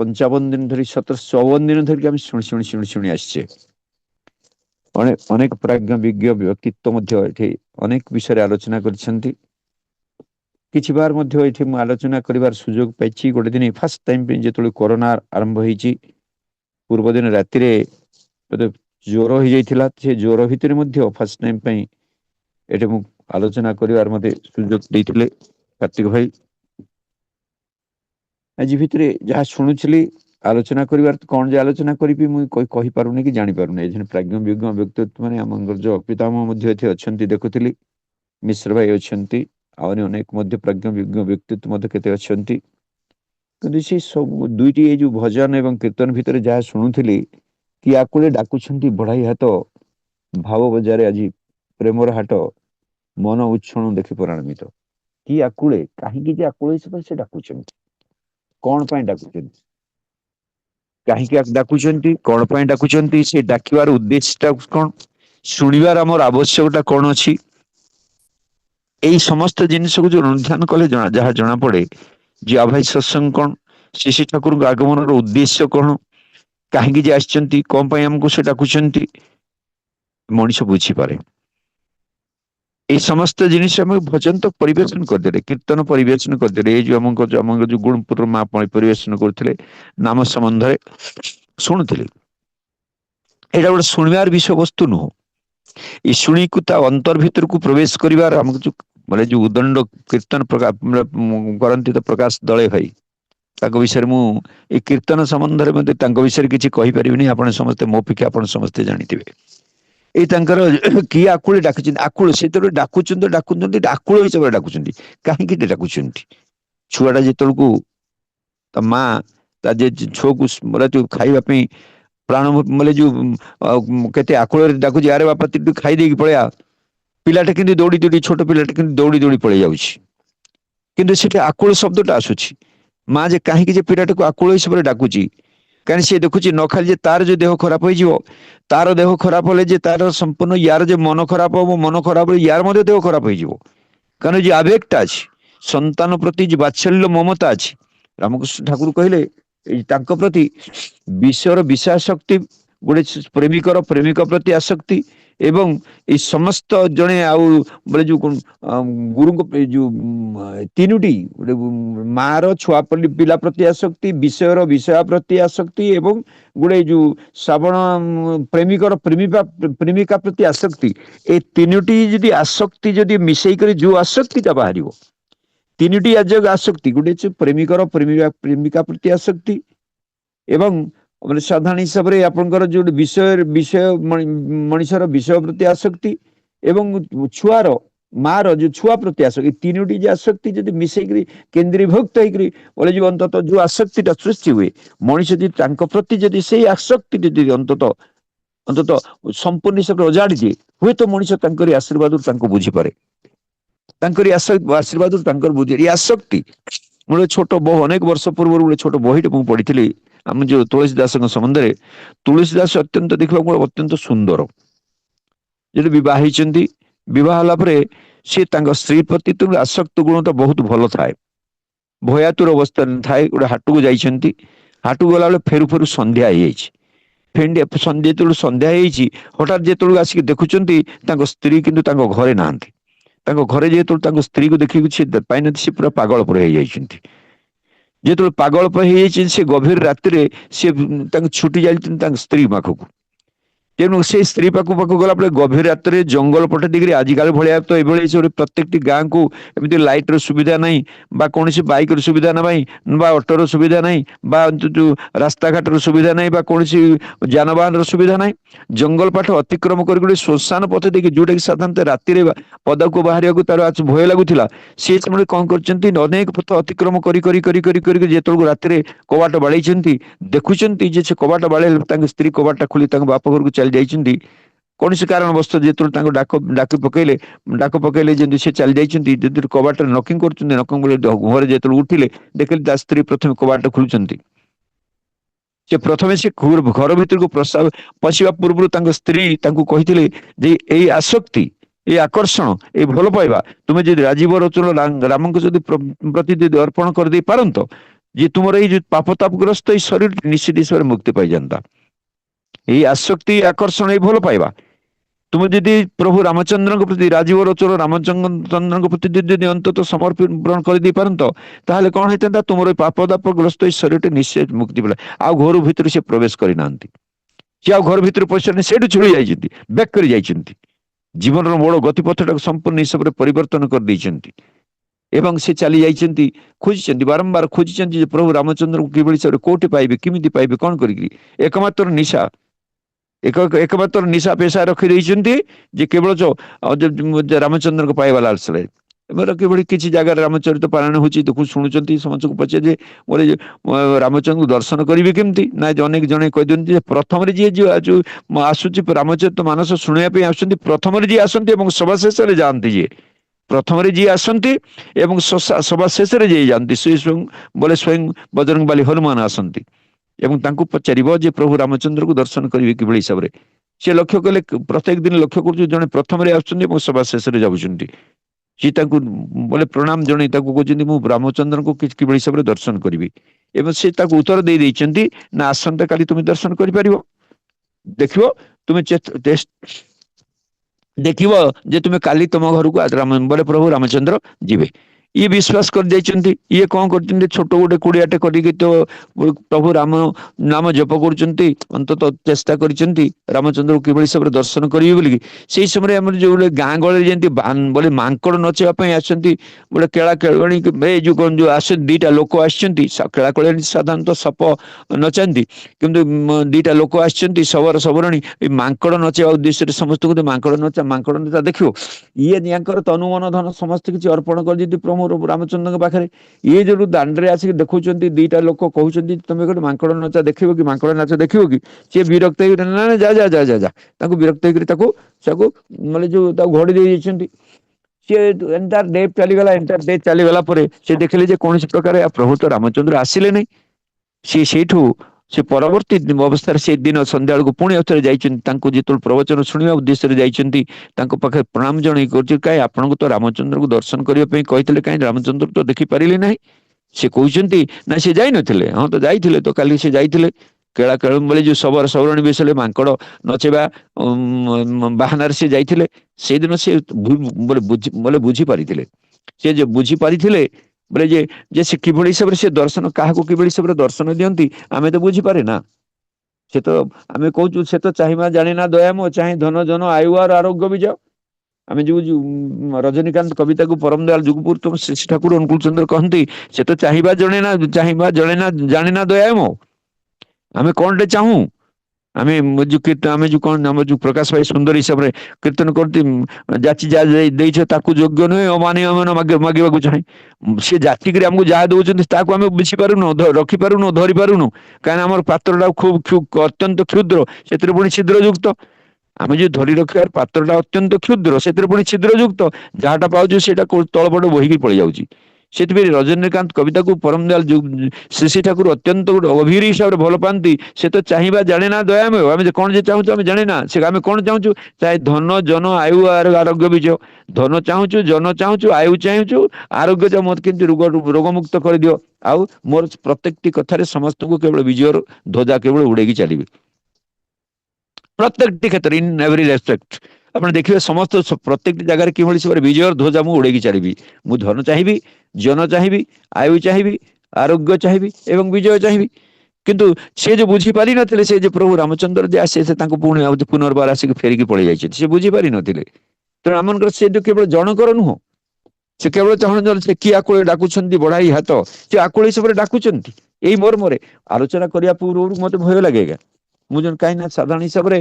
1755 दिन धरी 1754 दिन धरिक आम शुणी शुणी शुणी शुणी आसचे। अनेक प्राज्ञ विज्ञ व्यक्तित्व मध्य अनेक विषय आलोचना कर किछि बार मध्य एठी मु आलोचना करिवार सुयोग पाइछि। गोटे दिन फर्स्ट टाइम जो कोरोना आरंभ होईछि पूर्व दिन राति रे ज्वर हो जाइथिला। से ज्वर भितर मध्य फर्स्ट टाइम पई एठी मु आलोचना करिवार मते सुयोग दैथिले कार्तिक भाई। आज भितर जहाँ शुणुली आलोचना करिवार कौन जे आलोचना करी मुझे कहि पारुनी कि जानि पारुनी। एजन प्राज्ञ विज्ञ व्यक्तित्व माने हमर जो पितामह मध्य एथे अछंती देखुथिली मिश्र भाई अछंती आउनी अनेक मध्य प्राज्ञ विज्ञ व्यक्तित्व मध्य केते अछंती। किंतु से सब दुईटी ए जो भजन एवं कीर्तन भितर जहाँ शुणुथिली कि आकुले डाकुछंती बढ़ाई हाथ भाव बजारे आज प्रेमर हाट मन उच्छण देखि पराणमित कि आकुले कहीं आकुले से डाकुछंती कौन पाई डाकुछंती कहीं डाकुछंती कौन पाई डाकुछंती से डाकिवार उद्देश्यटा कौन शुणिवार आमर आवश्यकता कौन अछि एई समस्त जिनिस को जो अनुध्यान कले जहाँ जना पड़े जे अभाई सत्संग कौन श्री ठाकुर आगमन उद्देश्य कौन कहीं आसचंती कौन पाई हमको से डाकुछंती मनीष बुझीपारे। ये समस्त जिनिस भजन तो परिवेशन करदे कीर्तन परिवेशन करदे जो आम जो गुणपुर माँ परिवेशन करते नाम संबंध शुणुले यहाँ गोटे शुणवार विषय वस्तु नुह ये शुणी को अंतर भीतर को प्रवेश कर माने जो उदंड कीर्तन करती तो प्रकाश दले भाई विषय मुझे कीर्तन संबंध में विषय किसी कहीपरि आप समस्ते मो पिछा आप समस्ते जानी ये किए आकुले डाकुं आकुल से डाकुं डाकुं आकुल हिसाब से डाकुं कहीं डाकुं छुआटा जितु माँ छुआ को खावाई प्राण मतलब जो केते आकुल डाकुची अरे बापा तू खाई देकी पलैया पिलाटा कि दौड़ी दौड़ी छोट पिलाटा कि दौड़ी दौड़ी पलि जाऊँगी किंतु से आकुल शब्दटा आसूची माँ जे कहीं पिलाटा को आकुल हिसाब से डाकुची कहीं सी देखुची न खाली तार जो देह खराब हो तार देह खराब होले जे तार संपूर्ण यार जो मन खराब हो मन खराब यार देह खराब हो कारण जो आवेगटा अच्छी संतान प्रति जो बात्सल्य ममता अच्छी रामकृष्ण ठाकुर कहले प्रति विषयर विषयाशक्ति गोटे प्रेमिकर प्रेमिक प्रति आसक्ति एवं ये समस्त जड़े बोले जो गुरु जो तीनोटी मार छुआ पिला प्रति आसक्ति विषयर विषय प्रति आसक्ति एवं गोटे जो श्रावण प्रेमिकर प्रेमिका प्रति आसक्ति ए तीनोटी जदि आसक्ति जदि मिसई कर जो आसक्तिटा बाहर तीनोटी आसक्ति गोटे प्रेमिकर प्रेमिका प्रति आसक्ति एवं साधारण हिसाब से आपंकर जो विषय विषय मनीषर विषय प्रति आसक्ति एवं छुआर मार जो छुआ प्रति आसक्ति तीनोटी जो आसक्ति जब मिसई केन्द्रीभुक्त होले जो अंततः जो आसक्तिटा सृष्टि हुए मनीष जब प्रति जब से आसक्ति जब अंततः संपूर्ण हिसाब से अजाड़ी दिए हुए तो मनीष आशीर्वाद बुझीपे आशीर्वाद बुझे आसक्ति गोटे छोट बहु अनेक वर्ष पूर्व गोटे छोट बहीटे मुझे पढ़ी आम जो तुलसीदास संबंध में तुलसीदास अत्यंत देखा अत्यंत सुंदर जो बहुत सी स्त्री प्रति आसक्त गुण तो बहुत भल थाए भयातुर अवस्था थाए गोटे हाट को जाइए हाट को गला फेरु फेरु संध्या संध्या जो संध्या हठात जो आसिक देखुं स्त्री किंतु घरे ना घरे जो स्त्री को देखिए पाई सी पूरा पागल पर जो पागल पर से गभीर राति सी छुटी जाती स्त्री पाखक तेणु से स्त्री पाखक गला गभीर रात जंगल पटे दिगरी आजिकल भाया तो ये प्रत्येक गाँ को एमती लाइटर सुविधा नहीं कौन बाइक सुविधा ना ऑटोर सुविधा नहीं जो रास्ता घाटर सुविधा नहीं कौन जानवाहन सुविधा नहीं जंगल पाठ अतिक्रम कर श्मशान पथ देखिए जोटा कि साधारणतः राति पदा को बाहर तार भय लगुला सी समय कौन कर अनेक पथ अतिक्रम कर राति कबाट बाड़े देखुं से कबाट बाड़े स्त्री कबाटा खोली बाप घर को चली जाइए कौन से कारण वस्तु जो डाक पकड़े जमी से चली जाइए कबाट नकिंग कर घर जो उठिले देखिले स्त्री प्रथम कबाट खोलुंट से प्रथम से घर भीतर को प्रस्ताव पशिवा पूर्व स्त्री कही आसक्ति ये आकर्षण ये भल पाइबा तुम्हें जब राजीव रोचन राम को प्रति अर्पण कर दे पारंत ଯେ ତୁମର ଏଇ ଯୋଉ ପାପତାପଗ୍ରସ୍ତ ଏଇ ଶରୀର ନିଶ୍ଚିତ ହିସାବରେ ମୁକ୍ତି ପାଇଯାନ୍ତା। ଏଇ ଆସକ୍ତି ଆକର୍ଷଣ ଏଇ ଭଲ ପାଇବା ତୁମେ ଯଦି ପ୍ରଭୁ ରାମଚନ୍ଦ୍ରଙ୍କ ପ୍ରତି ରାଜୀବ ରୋଚନ ରାମଚନ୍ଦ୍ରଙ୍କ ପ୍ରତି ଯଦି ଅନ୍ତତଃ ସମର୍ପଣ କରିଦେଇ ପାରନ୍ତ, ତାହେଲେ କଣ ହେଇଥାନ୍ତା, ତୁମର ଏଇ ପାପଦାପଗ୍ରସ୍ତ ଏଇ ଶରୀରଟି ନିଶ୍ଚୟ ମୁକ୍ତି ମିଳେ। ଆଉ ଘର ଭିତରେ ସେ ପ୍ରବେଶ କରିନାହାନ୍ତି, ସେ ଆଉ ଘର ଭିତରେ ପଶିଛନ୍ତି, ସେଇଠୁ ଛୁଳି ଯାଇଛନ୍ତି, ବ୍ୟାକ୍ କରି ଯାଇଛନ୍ତି, ଜୀବନର ମୂଳ ଗତିପଥଟାକୁ ସମ୍ପୂର୍ଣ୍ଣ ହିସାବରେ ପରିବର୍ତ୍ତନ କରିଦେଇଛନ୍ତି। ଏବଂ ସେ ଚାଲି ଯାଇଛନ୍ତି, ଖୋଜିଛନ୍ତି, ବାରମ୍ବାର ଖୋଜିଛନ୍ତି ଯେ ପ୍ରଭୁ ରାମଚନ୍ଦ୍ରଙ୍କୁ କିଭଳି ହିସାବରେ କୋଉଠି ପାଇବେ, କେମିତି ପାଇବେ, କଣ କରିକି। ଏକମାତ୍ର ନିଶା ଏକମାତ୍ର ନିଶା ପେଶା ରଖିଦେଇଛନ୍ତି ଯେ କେବଳ ରାମଚନ୍ଦ୍ରଙ୍କ ପାଇବା ଲାଳସାରେ। ଏବାର କିଭଳି କିଛି ଜାଗାରେ ରାମଚରିତ ପାରାୟଣ ହଉଛି, ଦେଖୁ ଶୁଣୁଛନ୍ତି, ସମସ୍ତଙ୍କୁ ପଚାରେ ଯେ ମୋର ରାମଚନ୍ଦ୍ରଙ୍କୁ ଦର୍ଶନ କରିବେ କେମିତି, ନା ଅନେକ ଜଣେ କହିଦିଅନ୍ତି ଯେ ପ୍ରଥମରେ ଯିଏ ଯୋଉ ଆସୁଛି ରାମଚରିତ ମାନସ ଶୁଣିବା ପାଇଁ ଆସୁଛନ୍ତି, ପ୍ରଥମରେ ଯିଏ ଆସନ୍ତି ଏବଂ ସବା ଶେଷରେ ଯାଆନ୍ତି, ଯିଏ ପ୍ରଥମରେ ଯିଏ ଆସନ୍ତି ଏବଂ ସବା ଶେଷରେ ଯିଏ ଯାଆନ୍ତି, ସେ ସ୍ୱୟଂ ବଜରଙ୍ଗବାଲି ହନୁମାନ ଆସନ୍ତି ଏବଂ ତାଙ୍କୁ ପଚାରିବ ଯେ ପ୍ରଭୁ ରାମଚନ୍ଦ୍ରଙ୍କୁ ଦର୍ଶନ କରିବେ କିଭଳି ହିସାବରେ। ସେ ଲକ୍ଷ୍ୟ କଲେ, ପ୍ରତ୍ୟେକ ଦିନ ଲକ୍ଷ୍ୟ କରୁଛୁ, ଜଣେ ପ୍ରଥମରେ ଆସୁଛନ୍ତି ଏବଂ ସବା ଶେଷରେ ଯାଉଛନ୍ତି। ସେ ତାଙ୍କୁ ବୋଲେ ପ୍ରଣାମ ଜଣେଇ ତାକୁ କହୁଛନ୍ତି ମୁଁ ରାମଚନ୍ଦ୍ରଙ୍କୁ କିଭଳି ହିସାବରେ ଦର୍ଶନ କରିବି। ଏବଂ ସେ ତାକୁ ଉତ୍ତର ଦେଇଛନ୍ତି, ନା ଆସନ୍ତା କାଲି ତୁମେ ଦର୍ଶନ କରିପାରିବ। ଦେଖିବ ତୁମେ ଦେଖିବ ଯେ ତୁମେ କାଲି ତମ ଘରକୁ ବୋଲେ ପ୍ରଭୁ ରାମଚନ୍ଦ୍ର ଯିବେ। ଇଏ ବିଶ୍ୱାସ କରି ଯାଇଛନ୍ତି। ଇଏ କଣ କରୁଛନ୍ତି, ଛୋଟ ଗୋଟେ କୁଡ଼ିଆଟେ କରିକି ତ ପ୍ରଭୁ ରାମ ନାମ ଜପ କରୁଛନ୍ତି, ଅନ୍ତତଃ ଚେଷ୍ଟା କରିଛନ୍ତି ରାମଚନ୍ଦ୍ରକୁ କିଭଳି ହିସାବରେ ଦର୍ଶନ କରିବେ ବୋଲିକି। ସେଇ ସମୟରେ ଆମର ଯୋଉ ଗାଁ ଗହଳିରେ ଯେମିତି ବୋଲେ ମାଙ୍କଡ ନଚେଇବା ପାଇଁ ଆସନ୍ତି, ଗୋଟେ କେଳା କେଳଣି ଏଇ ଯୋଉ କଣ ଯୋଉ ଆସନ୍ତି, ଦିଟା ଲୋକ ଆସିଛନ୍ତି, କେଳା କେଳଣି ସାଧାରଣତଃ ସପ ନଚାନ୍ତି, କିନ୍ତୁ ଦିଟା ଲୋକ ଆସିଛନ୍ତି ଶବର ସବରଣୀ, ଏଇ ମାଙ୍କଡ ନଚେଇବା ଉଦ୍ଦେଶ୍ୟରେ ସମସ୍ତଙ୍କୁ ମାଙ୍କଡ ନଚା ଦେଖିବ। ଇଏ ୟାଙ୍କର ତନୁ ମନ ଧନ ସମସ୍ତେ କିଛି ଅର୍ପଣ କରିଦିଅନ୍ତି ପ୍ରଭୁ ରାମଚନ୍ଦ୍ରଙ୍କ ପାଖରେ। ଇଏ ଯୋଉ ଦାଣ୍ଡରେ ଆସିକି ଦେଖୁଛନ୍ତି, ଦିଟା ଲୋକ କହୁଛନ୍ତି ତମେ ଗୋଟେ ମାଙ୍କଡ ନଚା ଦେଖିବ କି, ମାଙ୍କଡ ନାଚ ଦେଖିବ କି, ସିଏ ବିରକ୍ତ ହେଇକି ନା ଯା ଯା ଯା ଯା ଯା, ତାଙ୍କୁ ବିରକ୍ତ ହେଇକରି ତାକୁ ମାନେ ଯୋଉ ତାକୁ ଘୋଡି ଦେଇ ଯାଇଛନ୍ତି। ସିଏ ଏଣ୍ଟାର ଡେ ଚାଲିଗଲା ପରେ ସେ ଦେଖିଲେ ଯେ କୌଣସି ପ୍ରକାର ପ୍ରଭୁ ତ ରାମଚନ୍ଦ୍ର ଆସିଲେ ନାହିଁ। ସେଇଠୁ ସେ ପରବର୍ତ୍ତୀ ଅବସ୍ଥାରେ ସେ ଦିନ ସନ୍ଧ୍ୟା ବେଳକୁ ପୁଣି ଆଉଥରେ ଯାଇଛନ୍ତି, ତାଙ୍କୁ ଯେତେବେଳେ ପ୍ରବଚନ ଶୁଣିବା ଉଦ୍ଦେଶ୍ୟରେ ଯାଇଛନ୍ତି, ତାଙ୍କ ପାଖରେ ପ୍ରଣାମ ଜଣେଇ କରୁଛି, କାହିଁ ଆପଣଙ୍କୁ ତ ରାମଚନ୍ଦ୍ରଙ୍କୁ ଦର୍ଶନ କରିବା ପାଇଁ କହିଥିଲେ, କାହିଁ ରାମଚନ୍ଦ୍ର ତ ଦେଖିପାରିଲେ ନାହିଁ। ସେ କହୁଛନ୍ତି ନା ସେ ଯାଇନଥିଲେ, ହଁ ତ ଯାଇଥିଲେ, ତ କାଲି ସେ ଯାଇଥିଲେ କେଳା କେଳୁମ ଭଳି ଯୋଉ ଶବର ସବରଣୀ ବେଶରେ ମାଙ୍କଡ ନଚେଇବା ବାହାନାରେ ସେ ଯାଇଥିଲେ। ସେଇଦିନ ସେ ବୁଝି ପାରିଥିଲେ, ସେ ଯେ ବୁଝି ପାରିଥିଲେ ବୋଲେ ଯେ ସେ କିଭଳି ହିସାବରେ ସେ ଦର୍ଶନ, କାହାକୁ କିଭଳି ହିସାବରେ ଦର୍ଶନ ଦିଅନ୍ତି, ଆମେ ତ ବୁଝିପାରେ ନା। ସେ ତ ଆମେ କହୁଛୁ, ସେ ତ ଚାହିଁବା ଜାଣିନା ଦୟାମ, ଚାହିଁ ଧନ ଜନ ଆୟୁ ଆର ଆରୋଗ୍ୟ ବିଜୟ। ଆମେ ଯୋଉ ରଜନୀକାନ୍ତ କବିତାକୁ ପରମ ଦୟାଲ ଯୁଗପୁରୁଷ ଶ୍ରୀ ଠାକୁର ଅନୁକୂଳ ଚନ୍ଦ୍ର କହନ୍ତି, ସେ ତ ଚାହିଁବା ଜଣେ ନା ଜାଣେନା ଦୟାମ। ଆମେ କଣଟେ ଚାହୁଁ, ଆମେ ଯୋଉ କଣ ଆମ ଯୋଉ ପ୍ରକାଶ ଭାଇ ସୁନ୍ଦର ହିସାବରେ କୀର୍ତ୍ତନ କରନ୍ତି, ଯାଚି ଯାହା ଦେଇଛ ତାକୁ ଯୋଗ୍ୟ ନୁହେଁ, ଅମାନିଆ ମାଗିବାକୁ ଚାହେଁ। ସେ ଜାତିକିରି ଆମକୁ ଯାହା ଦଉଛନ୍ତି ତାକୁ ଆମେ ବୁଝିପାରୁନୁ, ରଖିପାରୁନୁ, ଧରି ପାରୁନୁ, କାହିଁକିନା ଆମର ପାତ୍ରଟା ଅତ୍ୟନ୍ତ କ୍ଷୁଦ୍ର, ସେଥିରେ ପୁଣି ଛିଦ୍ର ଯୁକ୍ତ। ଆମେ ଯୋଉ ଧରି ରଖିବାର ପାତ୍ରଟା ଅତ୍ୟନ୍ତ କ୍ଷୁଦ୍ର, ସେଥିରେ ପୁଣି ଛିଦ୍ର ଯୁକ୍ତ, ଯାହାଟା ପାଉଛୁ ସେଇଟା ତଳପଟ ବୋହିକି ପଳେଇ ଯାଉଛି। ସେଥିପାଇଁ ରଜନୀକାନ୍ତ କବିତାକୁ ପରମ ଦୟାଲ ଶ୍ରୀ ଠାକୁର ଅତ୍ୟନ୍ତ ଗୋଟେ ଅଭିର ହିସାବରେ ଭଲ ପାଆନ୍ତି। ସେ ତ ଚାହିଁବା ଜାଣେ ନା ଦୟାମୟ, ଆମେ କଣ ଯେ ଚାହୁଁଛୁ ଆମେ ଜାଣେ ନା, ସେ ଆମେ କଣ ଚାହୁଁଛୁ, ଚାहे ଧନ ଜନ ଆୟୁ ଆରୋଗ୍ୟ ବିଜୟ। ଧନ ଚାହୁଁଛୁ, ଜନ ଚାହୁଁଛୁ, ଆୟୁ ଚାହୁଁଛୁ, ଆରୋଗ୍ୟ ଚାହୁଁ, ମତେ କେମିତି ରୋଗମୁକ୍ତ କରିଦିଅ। ଆଉ ମୋର ପ୍ରତ୍ୟେକଟି କଥାରେ ସମସ୍ତଙ୍କୁ କେବଳ ବିଜୟର ଧ୍ୱଜା କେବଳ ଉଡେଇକି ଚାଲିବେ, ପ୍ରତ୍ୟେକଟି କ୍ଷେତ୍ରରେ, ଇନ୍ ଏଭରି ରେସ୍ପେକ୍ଟ। ଆପଣ ଦେଖିବେ ସମସ୍ତ ପ୍ରତ୍ୟେକଟି ଜାଗାରେ କିଭଳି ଭାବରେ ବିଜୟର ଧ୍ୱଜା ମୁଁ ଉଡେଇକି ଚାଲିବି। ମୁଁ ଧନ ଚାହିଁବି, ଜନ ଚାହିଁବି, ଆୟୁ ଚାହିଁବି, ଆରୋଗ୍ୟ ଚାହିଁବି ଏବଂ ବିଜୟ ଚାହିଁବି। କିନ୍ତୁ ସେ ଯୋଉ ବୁଝିପାରିନଥିଲେ, ସେ ଯେ ପ୍ରଭୁ ରାମଚନ୍ଦ୍ର ଯେ ଆସେ, ସେ ତାଙ୍କୁ ପୁଣି ପୁନର୍ବାର ଆସିକି ଫେରିକି ପଳେଇ ଯାଇଛନ୍ତି, ସେ ବୁଝିପାରିନଥିଲେ। ତେଣୁ ଆମମାନଙ୍କର ସେ ଯୋଉ କେବଳ ଜଣକର ନୁହଁ, ସେ କେବଳ ଚାହୁଁଛନ୍ତି ସେ କି ଆକୁଳି ଡାକୁଛନ୍ତି ବଢାଇ ହାତ, ସେ ଆକୁଳି ହିସାବରେ ଡାକୁଛନ୍ତି। ଏଇ ମର୍ମରେ ଆଲୋଚନା କରିବା ପୂର୍ବରୁ ମତେ ଭୟ ଲାଗେ ଆଜ୍ଞା। ମୁଁ ଜଣେ କାହିଁକି ନା ସାଧାରଣ ହିସାବରେ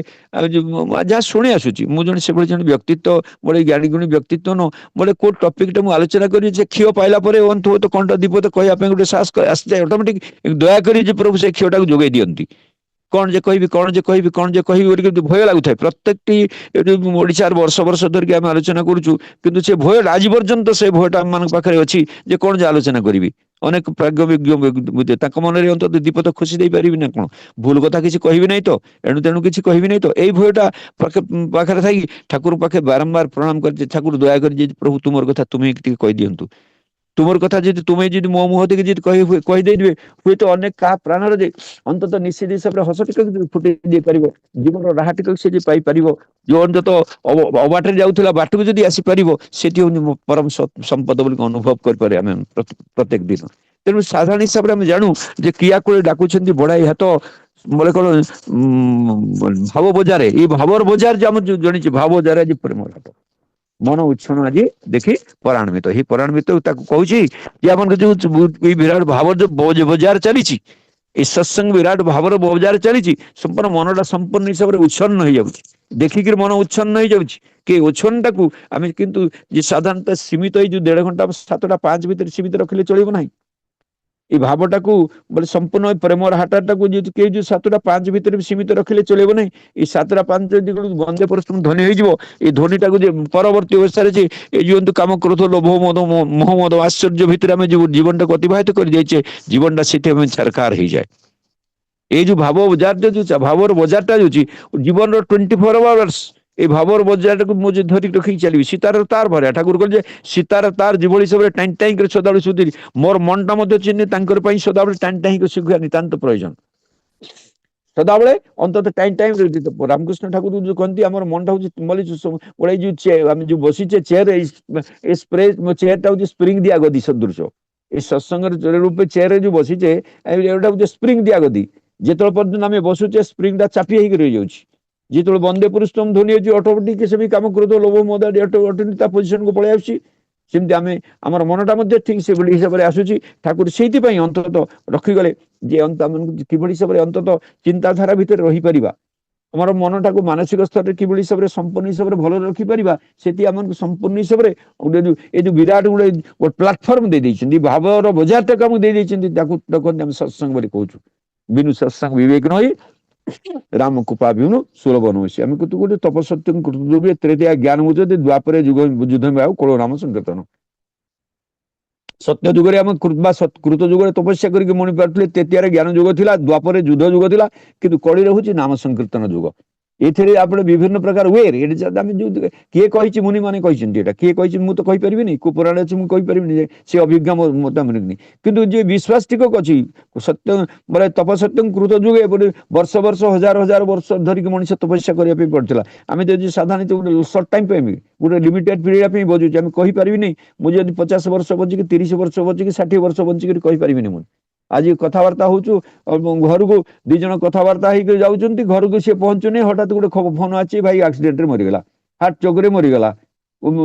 ଯାହା ଶୁଣି ଆସୁଛି, ମୁଁ ଜଣେ ସେଭଳି ଜଣେ ବ୍ୟକ୍ତିତ୍ୱ, ଗୋଟେ ଜ୍ଞାନୀ ଗୁଣୀ ବ୍ୟକ୍ତିତ୍ୱ ନୁହଁ, ଗୋଟେ କୋଉ ଟପିକ ଟା ମୁଁ ଆଲୋଚନା କରି ଯେ କ୍ଷୀର ପାଇଲା ପରେ ଅନ୍ତତ କଣ୍ଟା ଦୀପତ କହିବା ପାଇଁ ଗୋଟେ ସାହସ ଆସିଯାଏ ଅଟୋମେଟିକ। ଦୟାକରି ଯେ ପ୍ରଭୁ ସେ କ୍ଷୀରଟାକୁ ଯୋଗାଇ ଦିଅନ୍ତି। କଣ ଯେ କହିବି, କଣ ଯେ କହିବି, କଣ ଯେ କହିବି ବୋଲି କିନ୍ତୁ ଭୟ ଲାଗୁଥାଏ। ପ୍ରତ୍ୟେକଟି ଓଡିଶାର ବର୍ଷ ବର୍ଷ ଧରିକି ଆମେ ଆଲୋଚନା କରୁଛୁ, କିନ୍ତୁ ସେ ଭୟଟା ଆଜି ପର୍ଯ୍ୟନ୍ତ ସେ ଭୟଟା ଆମମାନଙ୍କ ପାଖରେ ଅଛି ଯେ କଣ ଯେ ଆଲୋଚନା କରିବି। ଅନେକ ପ୍ରାଜ୍ଞ ତାଙ୍କ ମନରେ ଅନ୍ତତଃ ଦୀପତ ଖୁସି ଦେଇପାରିବି ନା କଣ, ଭୁଲ କଥା କିଛି କହିବି ନାହିଁ ତ, ଏଣୁ ତେଣୁ କିଛି କହିବି ନାହିଁ ତ, ଏଇ ଭୟଟା ପାଖରେ ଥାଇକି ଠାକୁର ପାଖେ ବାରମ୍ବାର ପ୍ରଣାମ କରିଛି, ଠାକୁର ଦୟାକରି ଯେ ପ୍ରଭୁ ତୁମର କଥା ତୁମେ ଟିକେ କହିଦିଅନ୍ତୁ। ତୁମର କଥା ଯଦି ତୁମେ ଯଦି ମୋ ମୁହଁ ଦେଖି ଯଦି କହିଦେଇଥିବେ, ହୁଏତ ଅନେକ କାହା ପ୍ରାଣରେ ଯେ ଅନ୍ତତଃ ନିଶ୍ଚିତ ହିସାବରେ ହସ ଟିକେ ଫୁଟେଇ ଦେଇପାରିବ, ଜୀବନର ରାହା ଟିକେ ସେ ଯେ ପାଇପାରିବ, ଯୋଉ ଅନ୍ତତଃ ଅବାଟରେ ଯାଉଥିଲା ବାଟକୁ ଯଦି ଆସିପାରିବ, ସେଠି ହଉଛି ପରମ ସମ୍ପଦ ବୋଲି ଅନୁଭବ କରିପାରେ ଆମେ ପ୍ରତ୍ୟେକ ଦିନ। ତେଣୁ ସାଧାରଣ ହିସାବରେ ଆମେ ଜାଣୁ ଯେ କିଆ କୋଳେ ଡାକୁଛନ୍ତି ବଢାଇ ହାତ, ବୋଲେ କଣ ଭାବ ବଜାରେ, ଏଇ ଭାବର ବଜାର ଯେ ଆମର ଜଣିଛି ଭାବ ବଜାର ଆଜି ପ୍ରେମର ହାଟ, ମନ ଉଚ୍ଛନ ଆଜି ଦେଖି ପରାନ୍ବିତ। ଏହି ପରାନ୍ବିତ ତାକୁ କହୁଛି ଯେ ଆମର ଯୋଉ ଏଇ ବିରାଟ ଭାବର ଯୋଉ ବଜାର ଚାଲିଛି, ଏଇ ସତ୍ସଙ୍ଗ ବିରାଟ ଭାବର ବଜାର ଚାଲିଛି, ସମ୍ପୂର୍ଣ୍ଣ ମନଟା ସମ୍ପୂର୍ଣ୍ଣ ହିସାବରେ ଉଚ୍ଛନ୍ନ ହେଇଯାଉଛି, ଦେଖିକିରି ମନ ଉଚ୍ଛନ୍ନ ହେଇଯାଉଛି। କି ଉଚ୍ଛନ୍ନଟାକୁ ଆମେ କିନ୍ତୁ ସାଧାରଣତଃ ସୀମିତ ଏଇ ଯୋଉ 1.5 ଘଣ୍ଟା 7ଟା 5 ଭିତରେ ସୀମିତ ରଖିଲେ ଚଳିବ ନାହିଁ। এই ଭାବଟାକୁ ବୋଲେ ସମ୍ପୂର୍ଣ୍ଣ ପ୍ରେମର ହାଟଟାକୁ କେହି ଯୋଉ 7ଟା 5 ଭିତରେ ସୀମିତ ରଖିଲେ ଚଳିବ ନାହିଁ। ଏଇ 7ଟା 5 ଯଦି ବନ୍ଦେ ପରିଶ୍ରମ ଧ୍ୱନି ହେଇଯିବ, ଏଇ ଧ୍ୱନିଟାକୁ ଯେ ପରବର୍ତ୍ତୀ ଅବସ୍ଥାରେ ଯେ এই ଯୋଉ କାମ କରୁଥିବ ଲୋଭ ମଦ ମୋହ ମଦ ଆଶ୍ଚର୍ଯ୍ୟ ଭିତରେ ଆମେ ଯୋଉ ଜୀବନଟାକୁ ଅତିବାହିତ କରିଯାଇଛେ, ଜୀବନଟା ସେଠି ଆମେ ଛାରଖାର ହେଇଯାଏ। এই ଯୋଉ ଭାବ ବଜାରଟା ଯୋଉ ଭାବର ବଜାରଟା ଯୋଉଛି ଜୀବନର 24 ଆୱାର୍ସ, এই ଭାବର ବଜାରଟାକୁ ମୁଁ ଯଦି ଧରିକି ରଖିକି ଚାଲିବି, ସୀତାର ତାର ଭରା ଠାକୁର କହିଲେ ଯେ ସୀତାର ତାର ଯେଭଳି ସବୁବେଳେ ଟାଇଁ ଟାଇଁ କରି ସଦାବେଳେ ସୁଧୀରି, ମୋର ମନଟା ମଧ୍ୟ ଚିହ୍ନି ତାଙ୍କର ପାଇଁ ସଦାବେଳେ ଟାଇଁ ଟାଇଁ କରି ଶିଖିବା ନିତାନ୍ତ ପ୍ରয়োজন। ସଦାବେଳେ ଅନ୍ତତଃ ଟାଇମ୍ ଟାଇମ୍ ରାମକୃଷ୍ଣ ଠାକୁର ଯୋଉ କହନ୍ତି ଆମର ମନଟା ହଉଛି ଗୋଟେ ଯୋଉ ଆମେ ଯୋଉ ବସିଛେ ଚେୟାର, এই ସ୍ପ୍ରେ ଚେୟାରଟା ହଉଛି ସ୍ପ୍ରିଙ୍ଗ ଦିଆ ଗଦି ସଦୃଶ। এই ସତ୍ସଙ୍ଗର ରୂପେ ଚେୟାରରେ ଯୋଉ ବସିଛେ, ଏଇଟା ହଉଛି ସ୍ପ୍ରିଙ୍ଗ ଦିଆ ଗଦି। ଯେତେବେଳେ ପର୍ଯ୍ୟନ୍ତ ଆମେ ବସୁଛେ ସ୍ପ୍ରିଙ୍ଗଟା ଚାପି ହେଇକି ରହିଯାଉଛି, ଯେତେବେଳେ ବନ୍ଦେ ପୁରୁଷୋତ୍ତମ ଧ୍ୱନି ହେଉଛି ଅଟୋମେଟିକ ସେ ବି କାମ କରୁଥିବ, ଲୋଭ ମଦ ଅଟୋମେଟିକ ତା ପୋଜିସନକୁ ପଳେଇ ଆସୁଛି। ସେମିତି ଆମେ ଆମର ମନଟା ମଧ୍ୟ ଠିକ ସେଭଳି ହିସାବରେ ଆସୁଛି। ଠାକୁର ସେଇଥିପାଇଁ ଅନ୍ତତଃ ରଖିଗଲେ ଯେ କିଭଳି ହିସାବରେ ଅନ୍ତତଃ ଚିନ୍ତାଧାରା ଭିତରେ ରହିପାରିବା, ଆମର ମନଟାକୁ ମାନସିକ ସ୍ତରରେ କିଭଳି ହିସାବରେ ସମ୍ପୂର୍ଣ୍ଣ ହିସାବରେ ଭଲରେ ରଖିପାରିବା, ସେଠି ଆମକୁ ସମ୍ପୂର୍ଣ୍ଣ ହିସାବରେ ଏ ଯୋଉ ବିରାଟ ଗୋଟେ ପ୍ଲାଟଫର୍ମ ଦେଇଦେଇଛନ୍ତି, ଭାବର ବଜାରଟାକୁ ଆମକୁ ଦେଇଦେଇଛନ୍ତି, ତାକୁ ଆମେ ସତ୍ସଙ୍ଗ ବୋଲି କହୁଛୁ। ବିନୁ ସତ୍ସଙ୍ଗ ବିବେକ ନଇ ରାମ କୃପା ବିନୁ ସୁଲଭ ନୋଇ। ଆମେ ଗୋଟେ ତପସତ୍ୟ ତ୍ରେତୟା ଜ୍ଞାନ ବୁଝନ୍ତି, ଦ୍ୱାପରେ ଯୁଦ୍ଧ ଆଉ କୋଳ ରାମ ସଂକୀର୍ତ୍ତନ। ସତ୍ୟ ଯୁଗରେ ଆମେ କୃତ ଯୁଗରେ ତପସ୍ୟା କରିକି ମଣି ପାରୁଥିଲେ, ତୃତୀୟରେ ଜ୍ଞାନ ଯୁଗ ଥିଲା, ଦ୍ୱାପରରେ ଯୁଦ୍ଧ ଯୁଗ ଥିଲା, କିନ୍ତୁ କଳିରେ ହଉଛି ନାମ ସଂକୀର୍ତ୍ତନ ଯୁଗ। ଏଥିରେ ଆପଣ ବିଭିନ୍ନ ପ୍ରକାର ୱେରେ ଆମେ ଯୋଉ କିଏ କହିଛି, ମୁନି ମାନେ କହିଛନ୍ତି, ଏଟା କିଏ କହିଛି ମୁଁ ତ କହିପାରିବିନି, କୋଉ ପୁରାଣ ଅଛି ମୁଁ କହିପାରିବିନି, ଯେ ସେ ଅଭିଜ୍ଞ ମତାମନି। କିନ୍ତୁ ଯିଏ ବିଶ୍ୱାସ ଟିକକ ଅଛି, ସତ୍ୟ ବୋଲେ ତପସତ୍ୟ କୃତ ଯୁଗେ ବର୍ଷ ବର୍ଷ ହଜାର ହଜାର ବର୍ଷ ଧରିକି ମଣିଷ ତପସ୍ୟା କରିବା ପାଇଁ ପଡିଥିଲା। ଆମେ ଯଦି ସାଧାରଣତଃ ଗୋଟେ ସର୍ଟ ଟାଇମ୍ ପାଇଁ ଗୋଟେ ଲିମିଟେଡ ପିରିୟଡ ପାଇଁ ବଞ୍ଚୁଛୁ, ଆମେ କହିପାରିବିନି ମୁଁ ଯଦି 50 ବର୍ଷ ବଞ୍ଚିକି 30 ବର୍ଷ ବଞ୍ଚିକି 60 ବର୍ଷ ବଞ୍ଚିକି କହିପାରିବିନି। ମୁଁ ଆଜି କଥାବାର୍ତ୍ତା ହଉଛୁ, ଘରକୁ 2 ଜଣ କଥାବାର୍ତ୍ତା ହେଇକି ଯାଉଛନ୍ତି, ଘରକୁ ସିଏ ପହଞ୍ଚୁନି, ହଠାତ୍ ଗୋଟେ ଫୋନ ଆସିଛି, ଭାଇ ଆକ୍ସିଡେଣ୍ଟରେ ମରିଗଲା, ହାର୍ଟ ଚୋକରେ ମରିଗଲା,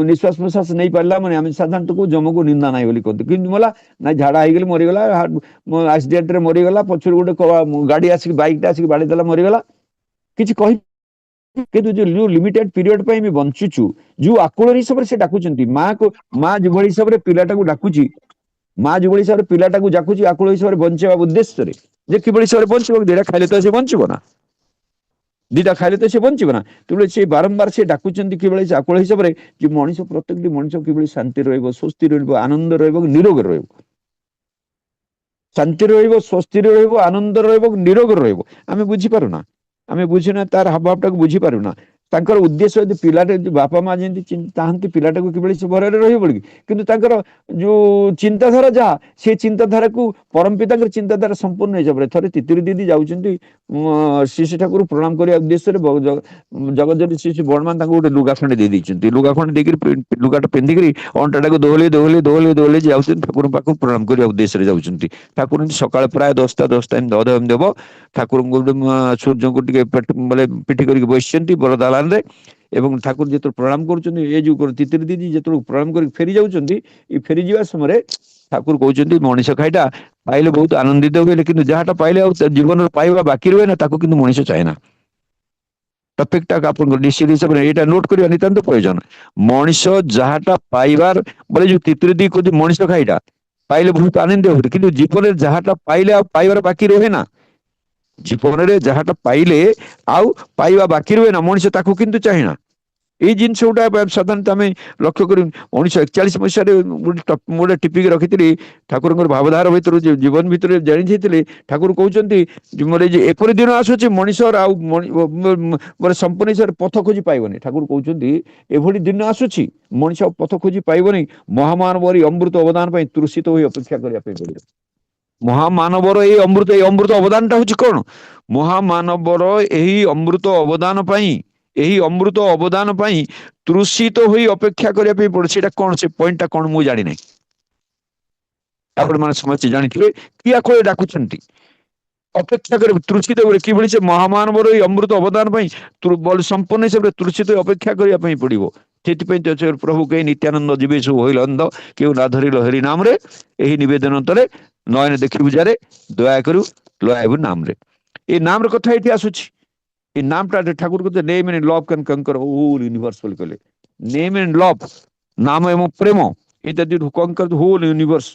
ନିଶ୍ୱାସ ପ୍ରଶ୍ୱାସ ନେଇ ପାରିଲା, ମାନେ ଆମେ ସାଧାରଣତଃ ଜମକୁ ନିନ୍ଦା ନାହିଁ ବୋଲି କହନ୍ତି, କିନ୍ତୁ ମଲା ନାଇଁ ଝାଡା ହେଇଗଲି ମରିଗଲା, ଆକ୍ସିଡେଣ୍ଟରେ ମରିଗଲା, ପଛରୁ ଗୋଟେ ଗାଡି ଆସିକି ବାଇକଟା ଆସିକି ବାଡେଇ ଦେଲା ମରିଗଲା, କିଛି କହି। କିନ୍ତୁ ଯୋଉ ଲିମିଟେଡ ପିରିୟଡ ପାଇଁ ଆମେ ବଞ୍ଚିଛୁ, ଯୋଉ ଆକୁଳ ହିସାବରେ ସେ ଡାକୁଛନ୍ତି, ମା ଯେଭଳି ହିସାବରେ ପିଲାଟାକୁ ଡାକୁଛି, ମା ଯେଭଳି ହିସାବରେ ପିଲାଟାକୁ ଡାକୁଛି ଆକୁଳ ହିସାବରେ ବଞ୍ଚେଇବା ଉଦ୍ଦେଶ୍ୟରେ, ଯେ କିଭଳି ହିସାବରେ ବଞ୍ଚିବ, ଦିଟା ଖାଇଲେ ତ ସେ ବଞ୍ଚିବ ନା, ଦିଟା ଖାଇଲେ ତ ସେ ବଞ୍ଚିବ ନା। ତେଣୁ ସେ ବାରମ୍ବାର ସେ ଡାକୁଛନ୍ତି କିଭଳି ଆକୁଳ ହିସାବରେ, ଯେ ମଣିଷ ପ୍ରତ୍ୟେକଟି ମଣିଷ କିଭଳି ଶାନ୍ତି ରହିବ, ସ୍ୱସ୍ତି ରହିବ, ଆନନ୍ଦ ରହିବ, ନିରୋଗ ରହିବ, ଶାନ୍ତି ରହିବ, ସ୍ୱସ୍ତିରେ ରହିବ, ଆନନ୍ଦ ରହିବ, ନିରୋଗ ରହିବ। ଆମେ ବୁଝିପାରୁନା, ଆମେ ବୁଝୁନା, ତାର ହାବଭାବଟାକୁ ବୁଝିପାରୁନା। ତାଙ୍କର ଉଦ୍ଦେଶ୍ୟ ଯଦି ପିଲାଟେ ବାପା ମା ଯେମିତି ଚାହାନ୍ତି ପିଲାଟାକୁ କିଭଳି ସେ ଭଲରେ ରହିବ ବୋଲି, କିନ୍ତୁ ତାଙ୍କର ଯୋଉ ଚିନ୍ତାଧାରା ଯାହା, ସେ ଚିନ୍ତାଧାରାକୁ ପରମ ପିତାଙ୍କର ଚିନ୍ତାଧାରା ସମ୍ପୂର୍ଣ୍ଣ ହିସାବରେ। ଥରେ ତିତିରି ଦିଦି ଯାଉଛନ୍ତି ଶ୍ରୀ ଠାକୁର ପ୍ରଣାମ କରିବା ଉଦ୍ଦେଶ୍ୟରେ, ଜଗତଜନନୀ ଶ୍ରୀ ବଡମା ତାଙ୍କୁ ଗୋଟେ ଲୁଗା ଖଣ୍ଡେ ଦେଇ ଦେଇଛନ୍ତି, ଲୁଗା ଖଣ୍ଡେ ଦେଇକିରି ଲୁଗାଟା ପିନ୍ଧିକିରି ଅଣ୍ଟାଟାକୁ ଦୋହଲେଇ ଦୋହଲେଇ ଦୋହଲେଇ ଦୋହଲେଇ ଯାଉଛନ୍ତି, ଠାକୁରଙ୍କ ପାଖକୁ ପ୍ରଣାମ କରିବା ଉଦ୍ଦେଶ୍ୟରେ ଯାଉଛନ୍ତି। ଠାକୁର ସକାଳେ ପ୍ରାୟ 10ଟା ଏମିତି ଅଧ ଏମିତି ହବ, ଠାକୁରଙ୍କୁ ସୂର୍ଯ୍ୟଙ୍କୁ ଟିକେ ବୋଲେ ପିଠି କରିକି ବସିଛନ୍ତି ବଡ ଦାଲାନରେ, ଏବଂ ଠାକୁର ଯେତେବେଳେ ପ୍ରଣାମ କରୁଛନ୍ତି, ଏ ଯୋଉ ତିତିରି ଦିଦି ଯେତେବେଳେ ପ୍ରଣାମ କରିକି ଫେରି ଯାଉଛନ୍ତି, ଏ ଫେରିଯିବା ସମୟରେ ଠାକୁର କହୁଛନ୍ତି ମଣିଷ ଖାଇଟା ପାଇଲେ ବହୁତ ଆନନ୍ଦିତ ହୁଏ, କିନ୍ତୁ ଯାହାଟା ପାଇଲେ ଆଉ ଜୀବନରେ ପାଇବା ବାକି ରୁହେ ନା, ତାକୁ କିନ୍ତୁ ମଣିଷ ଚାହେଁ ନା। ଟପିକଟା ଆପଣଙ୍କ ନିଶ୍ଚିତ ହିସାବରେ ଏଇଟା ନୋଟ କରିବା ନିତାନ୍ତ ପ୍ରয়োଜନ। ମଣିଷ ଯାହାଟା ପାଇବାର ବୋଲେ ଯୋଉ ତିତିରି ଦିଦି କହୁଛି ମଣିଷ ଖାଇଟା ପାଇଲେ ବହୁତ ଆନନ୍ଦ ହୁଏ, କିନ୍ତୁ ଜୀବନରେ ଯାହାଟା ପାଇଲେ ଆଉ ପାଇବାର ବାକି ରୁହେ ନା, ଜୀବନରେ ଯାହାଟା ପାଇଲେ ଆଉ ପାଇବା ବାକି ରୁହେ ନା, ମଣିଷ ତାକୁ କିନ୍ତୁ ଚାହେଁ ନା। ଏଇ ଜିନିଷ ଗୁଟା ସାଧାରଣତଃ ଆମେ ଲକ୍ଷ୍ୟ କରି 1941 ମସିହାରେ ଗୋଟେ ଟିପିକି ରଖିଥିଲି ଠାକୁରଙ୍କର ଭାବଧାରା ଭିତରୁ ଜୀବନ ଭିତରେ ଜାଣି ଯାଇଥିଲେ ଠାକୁର କହୁଛନ୍ତି ଏପରି ଦିନ ଆସୁଛି ମଣିଷର ଆଉ ସମ୍ପୂର୍ଣ୍ଣ ପଥ ଖୋଜି ପାଇବନି। ଠାକୁର କହୁଛନ୍ତି ଏଭଳି ଦିନ ଆସୁଛି ମଣିଷ ପଥ ଖୋଜି ପାଇବନି, ମହାମାନବର ଅମୃତ ଅବଦାନ ପାଇଁ ତୃଷିତ ହୋଇ ଅପେକ୍ଷା କରିବା ପାଇଁ ପଡିବ। ମହାମାନବର ଏଇ ଅମୃତ ଅବଦାନଟା ହଉଛି କଣ? ମହାମାନବର ଏହି ଅମୃତ ଅବଦାନ ପାଇଁ ତୃଷିତ ହୋଇ ଅପେକ୍ଷା କରିବା ପାଇଁ ପଡେ। ସେଇଟା କଣ, ସେ ପଏଣ୍ଟଟା କଣ ମୁଁ ଜାଣିନାହିଁ। ଆପଣ ମାନେ ସମସ୍ତେ ଜାଣିଥିବେ କିଏ କୋଉ ଡାକୁଛନ୍ତି ଅପେକ୍ଷା କରିବେ ତୃଷିତ କରିବେ କିଭଳି ସେ ମହାମାନବର ଏଇ ଅମୃତ ଅବଦାନ ପାଇଁ ସମ୍ପୂର୍ଣ୍ଣ ହିସାବରେ ତୃଷିତ ଅପେକ୍ଷା କରିବା ପାଇଁ ପଡିବ। ସେଥିପାଇଁ ତ ପ୍ରଭୁ କେହି ନିତ୍ୟାନନ୍ଦ ଯିବେ ସବୁ ହୋଇଲନ୍ଦ କେଉ ନା ଧରିଲ ହରି ନାମରେ, ଏହି ନିବେଦନ ତଳେ ନୟନ ଦେଖି ବୁଝାରେ ଦୟା କରୁ ଲୟାବୁ ନାମରେ। ଏଇ ନାମର କଥା ଏଇଠି ଆସୁଛି। এই নামটা ঠাকুর কে name and love can conquer whole universe বলে কলে। নেম এন্ড লভ, নাম এবং প্রেম, এটা যদি কনকর হোল ইউনিভার্স।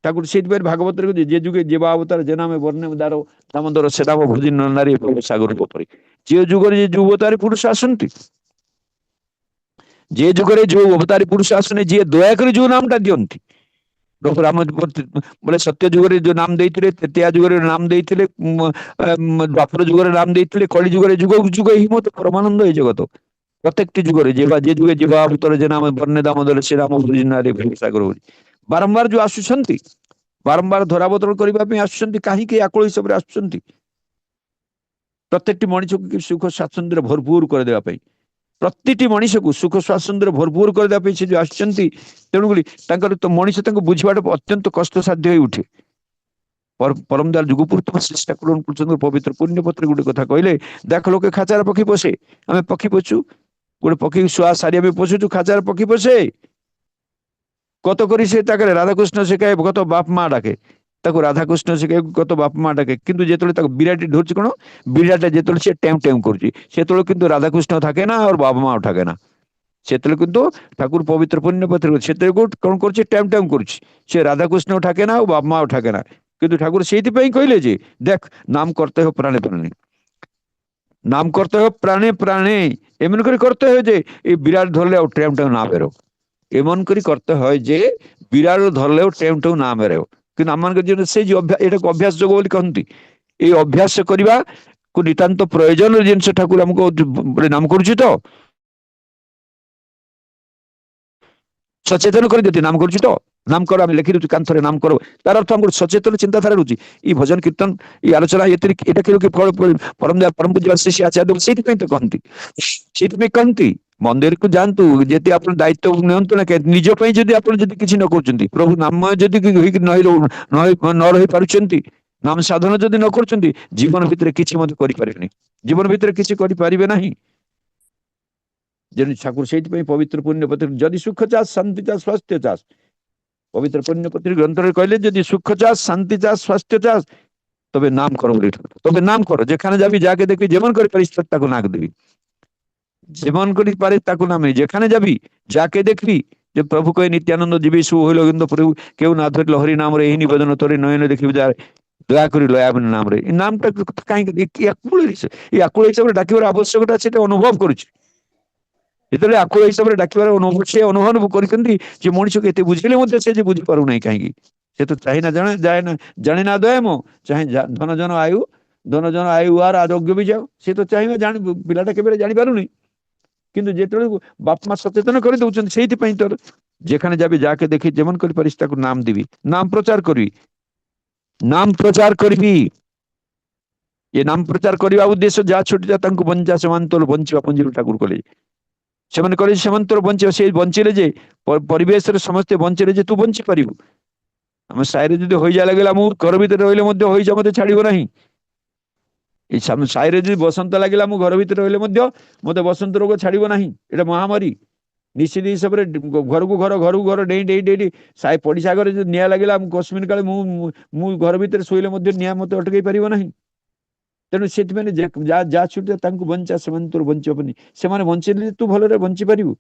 ঠাকুর সেইভাবে ভাগবতের যে যুগে যে অবতার যে নামে বর্ণে দারো দামোদর সে নাম ভোজি নারী সাগর উপরে যে যুগরে যে যুবতারী পুরুষ আসନ୍ତି, যে যুগরে ଯୋଉ ଅବତାରୀ ପୁରୁଷ ଆସୁନି ଯିଏ ଦୟାକରି ଯୋଉ ନାମଟା ଦିଅନ୍ତି, ପ୍ରଭୁ ରାମ ବୋଲେ ସତ୍ୟ ଯୁଗରେ ଯୋଉ ନାମ ଦେଇଥିଲେ, ତ୍ରେତୟା ଯୁଗରେ ନାମ ଦେଇଥିଲେ, ଦ୍ୱାପର ଯୁଗରେ ନାମ ଦେଇଥିଲେ, କଳି ଯୁଗରେ ଯୁଗ ଯୁଗ ହିଁ ମତ ପରମାନନ୍ଦ ଏଇ ଜଗତ। ପ୍ରତ୍ୟେକଟି ଯୁଗରେ ଯେ ଯୁଗେ ଯିବା ଭିତରେ ଯେ ନାମ ବର୍ଣ୍ଣେ ଦାମୋଦର ସେ ରାମ ନାରୀ ସାଗର ହଉଛି। ବାରମ୍ବାର ଯୋଉ ଆସୁଛନ୍ତି, ବାରମ୍ବାର ଧରାବତରଣ କରିବା ପାଇଁ ଆସୁଛନ୍ତି, କାହିଁକି ଆକୁଳ ହିସାବରେ ଆସୁଛନ୍ତି? ପ୍ରତ୍ୟେକଟି ମଣିଷକୁ ସୁଖ ସ୍ୱାଚ୍ଛନ୍ଦ୍ୟରେ ଭରପୁର କରିଦେବା ପାଇଁ, ପ୍ରତିଟି ମଣିଷକୁ ସୁଖ ସ୍ୱାଚ୍ଛନ୍ଦ୍ୟରେ ଭରପୁର କରିଦେବା ପାଇଁ ସେ ଯୋଉ ଆସିଛନ୍ତି। ତେଣୁକରି ତାଙ୍କର ତ ମଣିଷ ତାଙ୍କୁ ବୁଝିବାଟା ଅତ୍ୟନ୍ତ କଷ୍ଟସାଧ୍ୟ ହେଇ ଉଠେ। ପରମ ଦୟାଲ ଯୁଗପୁର ପବିତ୍ର ପୁଣ୍ୟ ପତ୍ର ଗୋଟେ କଥା କହିଲେ, ଦେଖ ଲୋକେ ଖାଚାର ପକ୍ଷୀ ପୋଷେ, ଆମେ ପକ୍ଷୀ ପୋଛୁ, ଗୋଟେ ପକ୍ଷୀ ଶୁଆ ସାରି ଆମେ ପୋଷୁଛୁ, ଖାଚାର ପକ୍ଷୀ ପୋଷେ। কত করে সে তাকে রাধাকৃষ্ণ শেখায়, কত বাপ মা ডাকে তাকে রাধাকৃষ্ণ শেখায়, কত বাপ মা ডাকে, কিন্তু যেতବେଳେ তাকে বিরাটি ধরছে কোন বিরাটে যেতବେଳେ সে ট্যাম ট্যাম করছে, সেতବେଳେ কিন্তু রাধাকৃষ্ণ থাকে না আর বাবা মাও থাকে না। সেতବେଳେ কিন্তু ঠাকুর পবিত্র পুণ্য পত্র সেতବେଳେ কোন করছে, ট্যাম ট্যাম করছে, সে রাধাকৃষ্ণ থাকে না ও বাবা মাও থাকে না। কিন্তু ঠাকুর সেইଥିପାଇଁ କହିଲେ যে দেখ নাম করতে হবে প্রাণে প্রাণে, নাম করতে হবে প্রাণে প্রাণে, এমন করে করতে হবে যে এই বিরাট ধরলে আর ট্যাম ট্যাম না বেরো, এমন করে করতে হয় যে বিরাট ধরলেও ট্যাম ট্যাম না বেরো। কিন্তু আমাদের জন্য সেই যে এটাকে অভ্যাস যোগ বলে কহନ୍ତି, এই অভ্যাস କରିବା নিতান্ত প্রয়োজনীয় জিনিস ঠাকুর আমাকে নাম করছি তো সচেতন করে দিতে, নাম করছি তো নাম কর, আমি লেখি দেছি কান্থরে নাম করো, তার অর্থ আমার সচেতন চিন্তাধারা রয়েছে। এই ভজন কীর্তন এই আলোচনা এটা কেউ পরম ପୂଜ୍ୟ ଶ୍ରୀ ଆଚାର୍ଯ୍ୟ ସେଇଥିପାଇଁ ତ କହନ୍ତି, ସେଇଥିପାଇଁ କହନ୍ତି ମନ୍ଦିରକୁ ଯାଆନ୍ତୁ, ଯେତେ ଆପଣ ଦାୟିତ୍ୱ ନିଅନ୍ତୁ ନା, ନିଜ ପାଇଁ ଯଦି ଆପଣ ଯଦି କିଛି ନ କରୁଛନ୍ତି, ପ୍ରଭୁ ନାମ ଯଦି ନ ରହି ପାରୁଛନ୍ତି, ନାମ ସାଧନ ଯଦି ନ କରୁଛନ୍ତି, ଜୀବନ ଭିତରେ କିଛି ମଧ୍ୟ କରିପାରିବେନି, ଜୀବନ ଭିତରେ କିଛି କରିପାରିବେ ନାହିଁ। ଠାକୁର ସେଇଥିପାଇଁ ପବିତ୍ର ପୁଣ୍ୟ ପତ୍ର ଯଦି ସୁଖ ଚାଷ ଶାନ୍ତି ଚାଷ ସ୍ୱାସ୍ଥ୍ୟ ଚାଷ, পবিত্র পুণ্যপত্রী গ্রন্থরে কইলে যদি সুখ চাস শান্তি চাস স্বাস্থ্য চাস তবে নাম করো, তবে নাম করো, যেখানে যাবি যাকে দেখবি যেমন করে পারিস তাকে নাক দিবি, যেমন করে পারিস তাকে নামে, যেখানে যাবি যাকে দেখবি যে প্রভু কয়ে নিত্যানন্দ জীবী সু হইল কিন্তু প্রভু কেউ না ধরিল হরি নামরে এই নিবেদন তোরে নয়ন দেখিবি যার দয়া করি লয়াবন নামরে। এই নামটা কাহিଁକି এই আকুଳ হিসাବରେ ଡାକିବାର ଆବଶ୍ୟକତା ସେଟା ଅନୁଭବ କରୁଛି। ଯେତେବେଳେ ଆକୁଳ ହିସାବରେ ଡାକିବାର ସେ ଅନୁଭବ କରିଛନ୍ତି ଯେ ମଣିଷକୁ ଏତେ ବୁଝିଲେ ମଧ୍ୟ ସେ ଯେ ବୁଝିପାରୁନାହିଁ କାହିଁକି, ସେ ତ ଚାହିଁ ନା ଜାଣେ ନା ଦୟାମ ଚାହେଁ ଧନ ଜନ ଆୟୁ ଆର ଆରୋଗ୍ୟ ବି ଯାଉ, ସେ ତ ଚାହିଁବା ପିଲାଟା କେବେ ଜାଣିପାରୁନି। কিন্তু যেତେବେଳେ বাপ মা সচেতন করে দଉଛନ୍ତି, সেইଥିପାଇଁ তোর যেখানে যাবি যাকে দেখি যেমন করে পারিস তাকে নাম দিবি, নাম প্রচার করবি, নাম প্রচার করবি। ଏ ନାମ ପ୍ରଚାର କରିବା ଉଦ୍ଦେଶ୍ୟ ଯାହା ଛୁଟିଲା ତାଙ୍କୁ ବଞ୍ଚା ସେମାନେ ତୋର ବଞ୍ଚିବା ପୁଞ୍ଜିରୁ ଠାକୁର କଲେ, ସେମାନେ କଲେ ସେମାନେ ତୋର ବଞ୍ଚିବା, ସେ ବଞ୍ଚିଲେ ଯେ ପରିବେଶରେ ସମସ୍ତେ ବଞ୍ଚିଲେ ଯେ ତୁ ବଞ୍ଚି ପାରିବୁ। ଆମ ସାହିରେ ଯଦି ହଇଜା ଲାଗିଲା, ମୁଁ ଘର ଭିତରେ ରହିଲେ ମଧ୍ୟ ହଇଜା ମତେ ଛାଡିବ ନାହିଁ। এই ସାହିରେ ଯଦି ବସନ୍ତ ଲାଗିଲା, ମୁଁ ଘର ଭିତରେ ରହିଲେ ମଧ୍ୟ ମତେ ବସନ୍ତ ରୋଗ ଛାଡିବ ନାହିଁ। ଏଟା ମହାମାରୀ ନିଶ୍ଚିତ ହିସାବରେ ଘରକୁ ଘର ଡେଇଁ ଡେଇଁ ଡେଇଁ ସାହି ପଡିଶା ଘରେ ଯଦି ନିଆଁ ଲାଗିଲା, ମୁଁ କଶ୍ମୀର କାଳେ ମୁଁ ଘର ଭିତରେ ଶୋଇଲେ ମଧ୍ୟ ନିଆଁ ମତେ ଅଟକେଇ ପାରିବ ନାହିଁ। ତେଣୁ ସେଥିପାଇଁ ଯାହା ଛୁଟିରେ ତାଙ୍କୁ ବଞ୍ଚା ସେମାନେ ତୋର ବଞ୍ଚିବନି, ସେମାନେ ବଞ୍ଚିଲେ ତୁ ଭଲରେ ବଞ୍ଚି ପାରିବୁ।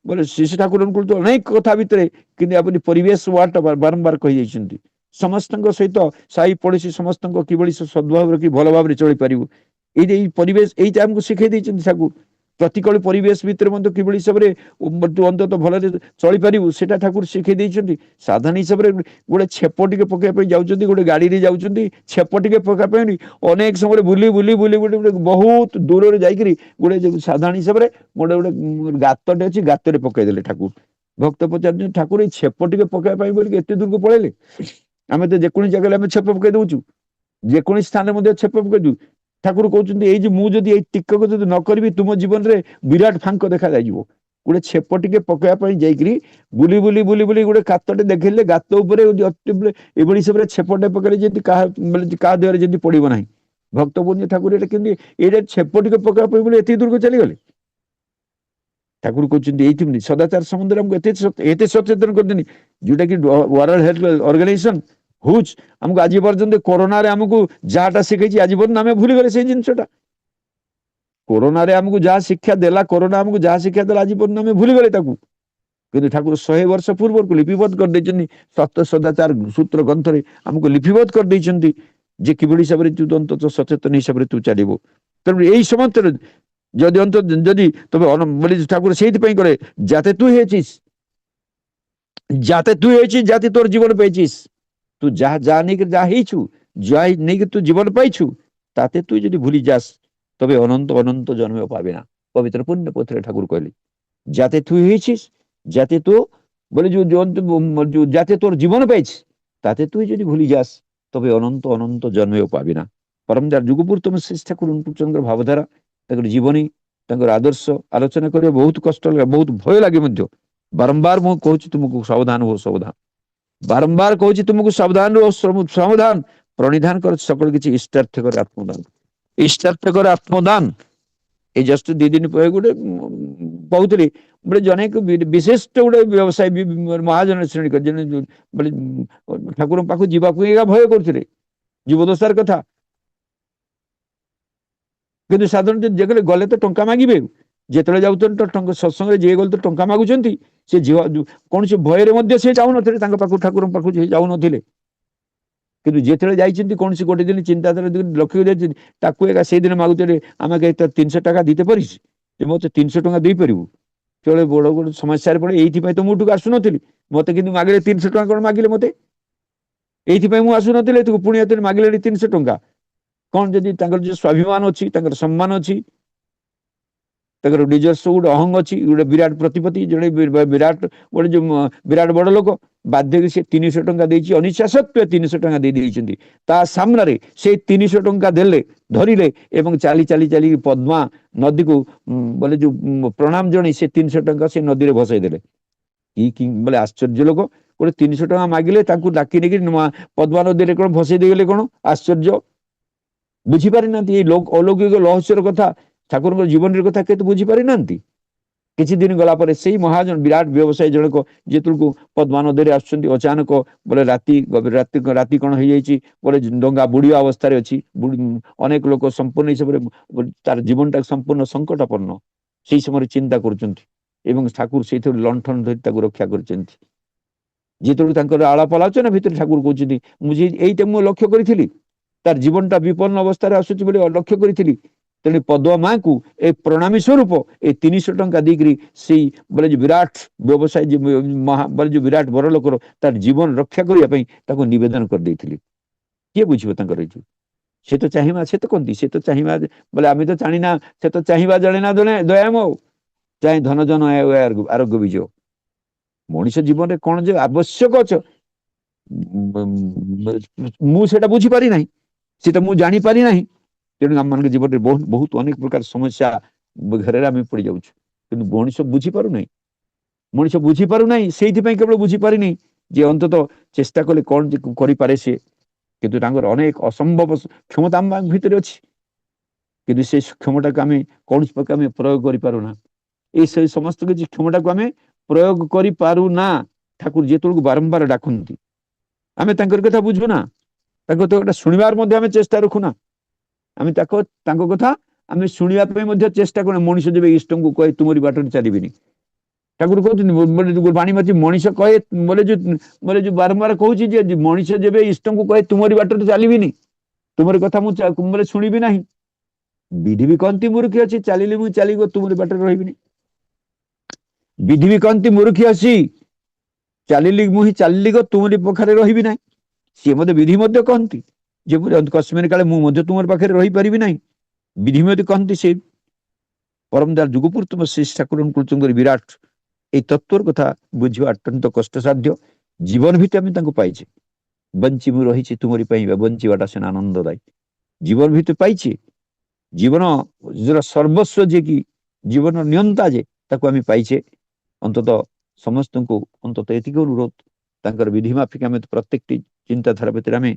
ବୋଲେ ଶିଶୁ ଠାକୁରଙ୍କୁ ତ ଅନେକ କଥା ଭିତରେ କିନ୍ତୁ ଆପଣ ପରିବେଶ ୱାର୍ଡଟା ବାରମ୍ବାର କହିଯାଇଛନ୍ତି। ସମସ୍ତଙ୍କ ସହିତ ସାହି ପଡୋଶୀ ସମସ୍ତଙ୍କ କିଭଳି ସଦ୍ଭାବରେ କି ଭଲ ଭାବରେ ଚଳିପାରିବୁ, ପରିବେଶ ଏଇଟା ଆମକୁ ଶିଖେଇ ଦେଇଛନ୍ତି ଠାକୁର। ପ୍ରତିକୂଳ ପରିବେଶ ଭିତରେ ମଧ୍ୟ କିଭଳି ହିସାବରେ ଅନ୍ତତଃ ଭଲରେ ଚଳିପାରିବୁ ସେଟା ଠାକୁର ଶିଖେଇ ଦେଇଛନ୍ତି। ସାଧାରଣ ହିସାବରେ ଗୋଟେ ଛେପ ଟିକେ ପକେଇବା ପାଇଁ ଯାଉଛନ୍ତି, ଗୋଟେ ଗାଡିରେ ଯାଉଛନ୍ତି, ଛେପ ଟିକେ ପକେଇବା ପାଇଁ ଅନେକ ସମୟରେ ବୁଲି ବୁଲି ବୁଲି ବୁଲି ବହୁତ ଦୂରରେ ଯାଇକିରି ଗୋଟେ ସାଧାରଣ ହିସାବରେ ଗୋଟେ ଗୋଟେ ଗାତଟେ ଅଛି, ଗାତରେ ପକେଇଦେଲେ ଠାକୁର। ଭକ୍ତ ପଚାରୁଛନ୍ତି ଠାକୁର ଏଇ ଛେପ ଟିକେ ପକେଇବା ପାଇଁ ବୋଲିକି ଏତେ ଦୂରକୁ ପଳେଇଲେ? ଆମେ ତ ଯେକୌଣସି ଜାଗାରେ ଆମେ ଛେପ ପକେଇ ଦଉଛୁ, ଯେକୌଣସି ସ୍ଥାନରେ ମଧ୍ୟ ଛେପ ପକେଇ ଦଉଛୁ। ଠାକୁର କହୁଛନ୍ତି ଏଇ ଯେ ମୁଁ ଯଦି ଏଇ ଟିକକ ଯଦି ନ କରିବି ତୁମ ଜୀବନରେ ବିରାଟ ଫାଙ୍କ ଦେଖାଯାଇଯିବ। ଗୋଟେ ଛେପ ଟିକେ ପକେଇବା ପାଇଁ ଯାଇକିରି ବୁଲି ବୁଲି ବୁଲି ବୁଲି ଗୋଟେ ଗାତଟେ ଦେଖିଲେ, ଗାତ ଉପରେ ଏଭଳି ହିସାବରେ ଛେପଟେ ପକେଇଲେ ଯେମିତି କାହା ଦେହରେ ଯେମିତି ପଡିବ ନାହିଁ। ଭକ୍ତ ବୁଝି ଠାକୁର ଏଇଟା କେମିତି ଏଇଟା ଛେପ ଟିକେ ପକେଇବା ପାଇଁ ବୋଲି ଏତେ ଦୂରକୁ ଚାଲିଗଲେ? ଠାକୁର କହୁଛନ୍ତି ଏଇଠି ସଦାଚାର ସମ୍ବନ୍ଧରେ ଆମକୁ ଏତେ ସଚେତନ କରିଦେନି, ଯୋଉଟା କି ୱାର୍ଲଡ ହେଲ୍ଥ ଅର୍ଗାନାଇଜେସନ ହଉଛି ଆମକୁ ଆଜି ପର୍ଯ୍ୟନ୍ତ କରୋନାରେ ଆମକୁ ଯାହାଟା ଶିଖେଇଛି ଆଜି ପର୍ଯ୍ୟନ୍ତ ଆମେ ଭୁଲିଗଲେ ସେଇ ଜିନିଷଟା। କରୋନାରେ ଆମକୁ ଯାହା ଶିକ୍ଷା ଦେଲା, କରୋନା ଆମକୁ ଯାହା ଶିକ୍ଷା ଦେଲା ଆଜି ପର୍ଯ୍ୟନ୍ତ ଆମେ ଭୁଲିଗଲେ ତାକୁ। କିନ୍ତୁ ଠାକୁର 100 ବର୍ଷ ପୂର୍ବରୁ ଲିପିବଦ୍ଧ କରିଦେଇଛନ୍ତି ସତ୍ୟ ସଦାଚାର ସୂତ୍ର ଗ୍ରନ୍ଥରେ ଆମକୁ ଲିପିବଦ୍ଧ କରିଦେଇଛନ୍ତି ଯେ କିଭଳି ହିସାବରେ ତୁ ଅନ୍ତତଃ ସଚେତନ ହିସାବରେ ତୁ ଚାଲିବୁ। ତେଣୁ ଏଇ ସମସ୍ତରେ ଯଦି ତମେ ଠାକୁର ସେଇଥିପାଇଁ କରେ ଯାତେ ତୁ ହେଇଚିସ୍, ଯାତେ ତୋର ଜୀବନ ପାଇଚିସ୍, ତୁ ଯାହା ନେଇକି ଯାହା ହେଇଛୁ, ଯାହା ନେଇକି ତୁ ଜୀବନ ପାଇଛୁ, ତାতে তুই যদি ভুলি যাস তবে অনন্ত অনন্ত জন্মেও পাবে না। পবিত্র পুণ্য পত্রে ঠাকুর কইলে যাতে তুই হয়েছিস, যাতে তো বলে যাতে তোর জীবন পাইছিস, তাতে তুই যদি ভুলি যাস তবে অনন্ত অনন্ত জন্মেও পাবি না। পরমদার যুগপুরুତ୍ତম শ্ରୀ ଠାକୁର ଅନୁକୂଳଚନ୍ଦ୍ର ଭାବଧାରା ତାଙ୍କର ଜୀବନୀ ତାଙ୍କର ଆଦର୍ଶ ଆଲୋଚନା କରିବା ବହୁତ କଷ୍ଟ ଲାଗେ, ବହୁତ ଭୟ ଲାଗେ ମଧ୍ୟ। ବାରମ୍ବାର ମୁଁ କହୁଛି ତୁମକୁ ସାବଧାନ ହୁଅ, ସାବଧାନ। ବାରମ୍ବାର କହୁଛି ତୁମକୁ ସାବଧାନ ରୁହ, ସାବଧାନ। ପ୍ରଣିଧାନ କର সকল କିଛି ଇଷ୍ଟାର୍ଥ କର ଆତ୍ମଦାନ। ଇଷ୍ଟାର୍ଥ କର ଆତ୍ମଦାନ। ଏଇ ଜଷ୍ଟ 2 ଦିନ ପରେ ଗୋଟେ କହୁଥିଲି, ଗୋଟେ ଜଣେ ବିଶିଷ୍ଟ ଗୋଟେ ବ୍ୟବସାୟୀ ମହାଜନ ଶ୍ରେଣୀ ଠାକୁରଙ୍କ ପାଖକୁ ଯିବାକୁ ଭୟ କରୁଥିଲେ, ଜୀବଦଶାର କଥା। କିନ୍ତୁ ସାଧାରଣତଃ ଗଲେ ତ ଟଙ୍କା ମାଗିବେ, ଯେତେବେଳେ ଯାଉଛନ୍ତି ସତ୍ସଙ୍ଗରେ ଯିଏ ଗଲେ ତ ଟଙ୍କା ମାଗୁଛନ୍ତି। ସେ କୌଣସି ଭୟରେ ମଧ୍ୟ ସେ ଯାଉନଥିଲେ ତାଙ୍କ ପାଖକୁ, ଠାକୁରଙ୍କ ପାଖକୁ ଯାଉନଥିଲେ। କିନ୍ତୁ ଯେତେବେଳେ ଯାଇଛନ୍ତି କୌଣସି ଗୋଟେ ଦିନ ଚିନ୍ତାଧାରା ଲକ୍ଷ୍ୟ ଯାଇଛନ୍ତି, ତାକୁ ଏକା ସେଇଦିନ ମାଗୁଥିଲେ ଆମେ 300 টাকা দিতে পারিস, যে মତେ 300 ଟଙ୍କା ଦେଇପାରିବୁ? ସେତେବେଳେ ବଡ ବଡ ସମସ୍ୟାରେ ପଡେ, ଏଇଥିପାଇଁ ତ ମୁଁ ଏଠିକୁ ଆସୁନଥିଲି। ମତେ କିନ୍ତୁ ମାଗିଲେ 300 ଟଙ୍କା, କଣ ମାଗିଲେ ମତେ? ଏଇଥିପାଇଁ ମୁଁ ଆସୁନଥିଲି ଏଠିକୁ, ପୁଣି ଏତେ ମାଗିଲେଣି 300 ଟଙ୍କା। କଣ ଯଦି ତାଙ୍କର ଯୋଉ ସ୍ୱାଭିମାନ ଅଛି, ତାଙ୍କର ସମ୍ମାନ ଅଛି, ତାଙ୍କର ନିଜସ୍ୱ ଗୋଟେ ଅହଙ୍ଗ ଅଛି, ଗୋଟେ ବିରାଟ ପ୍ରତିପତ୍ତି, ଜଣେ ବିରାଟ ଗୋଟେ ଯୋଉ ବିରାଟ ବଡ ଲୋକ, ବାଧ୍ୟକି ସେ 300 ଟଙ୍କା ଦେଇଛି, ଅନିଚ୍ଛା ସତ୍ତ୍ୱେ 300 ଟଙ୍କା ଦେଇଛନ୍ତି। ତା ସାମ୍ନାରେ ସେଇ 300 ଟଙ୍କା ଦେଲେ, ଧରିଲେ ଏବଂ ଚାଲି ଚାଲି ଚାଲି ପଦ୍ମା ନଦୀକୁ ବୋଲେ ଯୋଉ ପ୍ରଣାମ ଜଣେଇ ସେ 300 ଟଙ୍କା ସେ ନଦୀରେ ଭସେଇ ଦେଲେ। ବୋଲେ ଆଶ୍ଚର୍ଯ୍ୟ ଲୋକ, ଗୋଟେ 300 ଟଙ୍କା ମାଗିଲେ ତାଙ୍କୁ ଡାକି ନେଇକି ପଦ୍ମା ନଦୀରେ କଣ ଭସେଇ ଦେଇଗଲେ, କଣ ଆଶ୍ଚର୍ଯ୍ୟ। ବୁଝିପାରି ନାହାନ୍ତି ଏଇ ଅଲୌକିକ ରହସ୍ୟର କଥା, ଠାକୁରଙ୍କ ଜୀବନୀର କଥା କେତେ ବୁଝିପାରି ନାହାନ୍ତି। କିଛି ଦିନ ଗଲା ପରେ ସେଇ ମହାଜନ ବିରାଟ ବ୍ୟବସାୟୀ ଜଣକ ଯେତେବେଳକୁ ପଦ୍ମା ନଦୀରେ ଆସୁଛନ୍ତି, ଅଚାନକ ବୋଲେ ରାତି କଣ ହେଇଯାଇଛି, ବୋଲେ ଡଙ୍ଗା ବୁଡିବା ଅବସ୍ଥାରେ ଅଛି, ଅନେକ ଲୋକ ସମ୍ପୂର୍ଣ୍ଣ ହିସାବରେ ତାର ଜୀବନଟା ସମ୍ପୂର୍ଣ୍ଣ ସଙ୍କଟାପନ୍ନ। ସେଇ ସମୟରେ ଚିନ୍ତା କରୁଛନ୍ତି ଏବଂ ଠାକୁର ସେଇଥିରୁ ଲଣ୍ଠନ ଧରି ତାକୁ ରକ୍ଷା କରିଛନ୍ତି। ଯେତେବେଳେ ତାଙ୍କର ଆଳାପ ଆଲୋଚନା ଭିତରେ ଠାକୁର କହୁଛନ୍ତି, ଏଇଟା ମୁଁ ଲକ୍ଷ୍ୟ କରିଥିଲି, ତାର ଜୀବନଟା ବିପନ୍ନ ଅବସ୍ଥାରେ ଆସୁଛି ବୋଲି ଲକ୍ଷ୍ୟ କରିଥିଲି। ତେଣୁ ପଦ୍ମା ମାଙ୍କୁ ଏ ପ୍ରଣାମୀ ସ୍ୱରୂପ ଏ 300 ଟଙ୍କା ଦେଇକରି ସେଇ ବୋଲେ ବିରାଟ ବ୍ୟବସାୟୀ ଯୋଉ ବିରାଟ ବଡ ଲୋକର ତାର ଜୀବନ ରକ୍ଷା କରିବା ପାଇଁ ତାକୁ ନିବେଦନ କରିଦେଇଥିଲି। କିଏ ବୁଝିବ ତାଙ୍କର ଏଇ ସେ ତ ଚାହିଁବା, ସେ ତ କହନ୍ତି ସେ ତ ଚାହିଁବା ବୋଲେ ଆମେ ତ ଜାଣିନା, ସେ ତ ଚାହିଁବା ଜଣେ ନା ଜଣେ ଦୟାମ ଚାହିଁ ଧନ ଜନ ଆରୋଗ୍ୟ ବିଜୟ। ମଣିଷ ଜୀବନରେ କଣ ଯେ ଆବଶ୍ୟକ ଅଛ ମୁଁ ସେଟା ବୁଝିପାରି ନାହିଁ, ସେଟା ମୁଁ ଜାଣିପାରି ନାହିଁ। ତେଣୁ ଆମମାନଙ୍କ ଜୀବନରେ ବହୁତ ଅନେକ ପ୍ରକାର ସମସ୍ୟା ଘେରରେ ଆମେ ପଡିଯାଉଛୁ, କିନ୍ତୁ ମଣିଷ ବୁଝିପାରୁନାହିଁ। ମଣିଷ ବୁଝିପାରୁନାହିଁ, ସେଇଥିପାଇଁ କେବଳ ବୁଝିପାରିନି ଯେ ଅନ୍ତତଃ ଚେଷ୍ଟା କଲେ କଣ କରିପାରେ ସେ। କିନ୍ତୁ ତାଙ୍କର ଅନେକ ଅସମ୍ଭବ କ୍ଷମତା ଆମ ଭିତରେ ଅଛି, କିନ୍ତୁ ସେ କ୍ଷମତାକୁ ଆମେ କୌଣସି ପ୍ରକାର ଆମେ ପ୍ରୟୋଗ କରିପାରୁନା। ଏଇ ସେ ସମସ୍ତ କିଛି କ୍ଷମତାକୁ ଆମେ ପ୍ରୟୋଗ କରିପାରୁନା। ଠାକୁର ଯେତେବେଳକୁ ବାରମ୍ବାର ଡାକନ୍ତି ଆମେ ତାଙ୍କର କଥା ବୁଝୁ ନା, ତାଙ୍କ କଥା ଶୁଣିବାର ମଧ୍ୟ ଆମେ ଚେଷ୍ଟା ରଖୁନା। ଆମେ ତାଙ୍କ କଥା ଆମେ ଶୁଣିବା ପାଇଁ ମଧ୍ୟ ଚେଷ୍ଟା କରୁନା। ମଣିଷ ଯେବେ ଇଷ୍ଟଙ୍କୁ କହେ ତୁମରି ବାଟରେ ଚାଲିବିନି, ଠାକୁର କହୁଛନ୍ତି ବାଣୀ ମାଛି ମଣିଷ କହେ ଯୋଉ ବାରମ୍ବାର କହୁଛି ଯେ ମଣିଷ ଯେବେ ଇଷ୍ଟଙ୍କୁ କହେ ତୁମରି ବାଟରେ ଚାଲିବିନି, ତୁମରି କଥା ମୁଁ ଶୁଣିବି ନାହିଁ, ବିଧି ବି କହନ୍ତି ମୂର୍ଖୀ ଅଛି, ଚାଲିଲି ମୁଁ ଚାଲିବ ତୁମରି ବାଟରେ ରହିବିନି। ବିଧି ବି କହନ୍ତି ମୂର୍ଖୀ ଅଛି, ଚାଲିଲି ମୁଁ ହିଁ ଚାଲିଲି ଗୋ ତୁମରି ପାଖରେ ରହିବି ନାହିଁ। ସିଏ ମଧ୍ୟ ବିଧି ମଧ୍ୟ କହନ୍ତି ଯେ କଶ୍ମୀର କାଳେ ମୁଁ ମଧ୍ୟ ତୁମର ପାଖରେ ରହିପାରିବି ନାହିଁ। ବିଧି ମଧ୍ୟ କହନ୍ତି ସେ ପରମ ଦୟାଲ ଯୁଗପୁର ତୁମ ଶ୍ରୀ ଠାକୁର ବିରାଟ এই তত্ত্বর কথা বুঝিବା অত্যন্ত কষ্টসাধ্য। জীবন ভিতরে আমি তাଙ୍କୁ পাইছে, ବଞ୍ଚି ମୁଁ ରହିଛି ତୁମରି ପାଇଁ, ବଞ୍ଚିବାଟା ସିନା ଆନନ୍ଦଦାୟୀ। ଜୀବନ ଭିତରେ ପାଇଛି, ଜୀବନ ସର୍ବସ୍ୱ ଯିଏକି ଜୀବନ ନିୟନ୍ତା ଯେ ତାକୁ ଆମେ ପାଇଛେ। ଅନ୍ତତଃ ସମସ୍ତଙ୍କୁ ଅନ୍ତତଃ ଏତିକି ଅନୁରୋଧ, ତାଙ୍କର ବିଧି ମାଫିକ ଆମେ ପ୍ରତ୍ୟେକଟି ଚିନ୍ତାଧାରା ଭିତରେ ଆମେ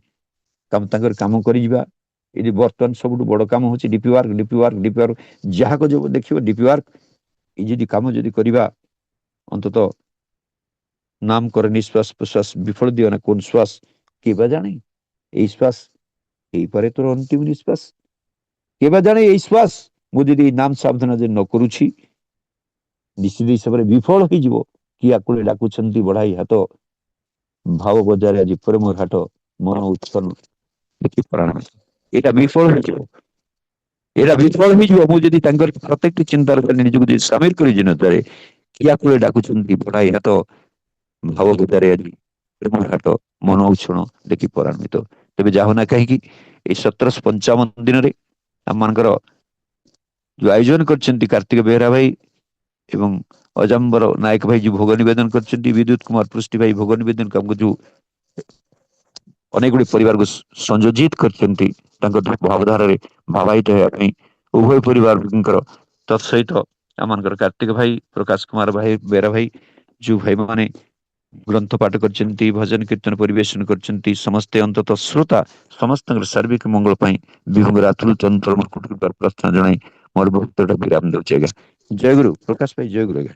ତାଙ୍କର କାମ କରିଯିବା। ଏଠି ବର୍ତ୍ତମାନ ସବୁଠୁ ବଡ କାମ ହଉଛି DP work, DP work, DP work. ଯାହାକୁ ଯୋଉ ଦେଖିବ ଡିପି ୱାର୍କ, এই ଯଦି କାମ ଯଦି କରିବା, ଅନ୍ତତଃ ନାମ କର ନିଶ୍ୱାସ ପ୍ରଶ୍ୱାସ ବିଫଳ ଦିଅ ନା কোন শ্বাস, কেবা জানে এই শ্বাস এইপারে তোর ଅନ୍ତିମ ନିଶ୍ୱାସ। କେବେ ଜାଣେ ଏଇ ଶ୍ୱାସ ମୁଁ ଯଦି ନାମ ସାଧନା ଯଦି ନ କରୁଛି, ନିଶ୍ଚିତ ହିସାବରେ ବିଫଳ ହେଇଯିବ। କି ଆକୁଳି ଡାକୁଛନ୍ତି ବଢାଇ ହାତ, ଭାବ ବଜାରେ ଆଜି ପରେ ମୋର ହାଟ, ମନ ଉତ୍ସନ ଦେଖି ପ୍ରାଣ। ଏଇଟା ବିଫଳ ହେଇଯିବ, ଏଇଟା ବିଫଳ ହେଇଯିବ। ମୁଁ ଯଦି ତାଙ୍କର ପ୍ରତ୍ୟେକଟି ଚିନ୍ତାର ନିଜକୁ ଯଦି ସାମିଲ କରି ନପାରେ, କି ଆକୁଳି ଡାକୁଛନ୍ତି ବଢାଇ ହାତ, ଭାବ ବଜାରେ ଆଜି ପ୍ରେମ ହାଟ, ମନ ଉଛଣ ଦେଖି ପରାନ୍ବିତ। ତେବେ ଯାଉ ନା କାହିଁକି ଏଇ 1755 ଦିନରେ ଆମମାନଙ୍କର ଯୋଉ ଆୟୋଜନ କରିଛନ୍ତି କାର୍ତ୍ତିକ ବେହେରା ଭାଇ ଏବଂ ଅଜାମ୍ବର ନାୟକ ଭାଇ ଯୋଉ ଭୋଗ ନିବେଦନ କରିଛନ୍ତି, ବିଦ୍ୟୁତ କୁମାର ପୃଷ୍ଟି ଭାଇ ଭୋଗ ନିବେଦନ କାମକୁ ଯୋଉ ଅନେକ ଗୁଡ଼ିଏ ପରିବାରକୁ ସଂଯୋଜିତ କରିଛନ୍ତି, ତାଙ୍କ ଭାବଧାରାରେ ଭାବାହିତ ହେବା ପାଇଁ ଉଭୟ ପରିବାରଙ୍କର ତତ୍ ସହିତ ଆମମାନଙ୍କର କାର୍ତ୍ତିକ ଭାଇ, ପ୍ରକାଶ କୁମାର ଭାଇ, ବେହେରା ଭାଇ ଯୋଉ ଭାଇମାନେ ଗ୍ରନ୍ଥ ପାଠ କରିଛନ୍ତି, ଭଜନ କୀର୍ତ୍ତନ ପରିବେଷଣ କରିଛନ୍ତି, ସମସ୍ତେ ଅନ୍ତତଃ ଶ୍ରୋତା ସମସ୍ତଙ୍କର ସାର୍ବିକ ମଙ୍ଗଳ ପାଇଁ ବିଭୁଙ୍କର ଆତୁଳ ଚଞ୍ଚଳ ପ୍ରାର୍ଥନା ଜଣାଇ ମୋର ବକ୍ତବ୍ୟଟା ବିରାମ ଦଉଛି। ଆଜ୍ଞା ଜୟ ଗୁରୁ। ପ୍ରକାଶ ଭାଇ ଜୟ ଗୁରୁ। ଆଜ୍ଞା।